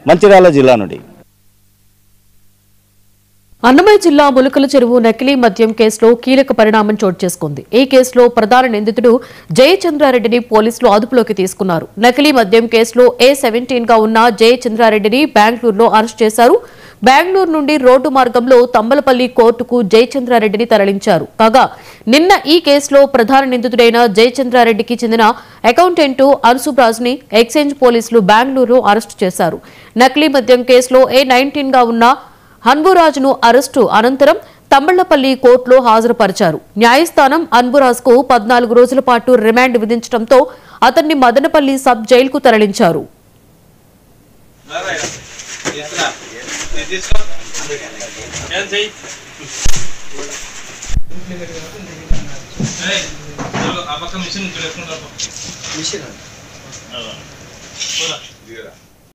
మంచిర్యాల జిల్లా నుండి. అన్నమయ్య జిల్లా ములకల చెరువు నకిలీ మద్యం కేసులో కీలక పరిణామం చోటు చేసుకుంది. ఈ కేసులో ప్రధాన నిందితుడు జయచంద్రారెడ్డిని పోలీసులు అదుపులోకి తీసుకున్నారు. నకిలీ మద్యం కేసులో A17 గా ఉన్న జయచంద్రారెడ్డిని బెంగళూరులో అరెస్ట్ చేశారు. బెంగళూరు నుండి రోడ్డు మార్గంలో తంబలపల్లి కోర్టుకు జయచంద్రారెడ్డిని తరలించారు. కాగా నిన్న ఈ కేసులో ప్రధాన నిందితుడైన జయచంద్రారెడ్డికి చెందిన అకౌంటెంట్ అన్సుబ్రాజ్ ని ఎక్సైజ్ పోలీసులు బెంగళూరులో అరెస్టు చేశారు. నకిలీ మద్యం కేసులో A19 గా ఉన్న హన్బురాజ్ను అరెస్టు అనంతరం తంబళ్లపల్లి కోర్టులో హాజరుపరిచారు. న్యాయస్థానం హన్బురాజ్కు 14 రోజుల పాటు రిమాండ్ విధించడంతో అతన్ని మదనపల్లి సబ్ జైలుకు తరలించారు. మిషన్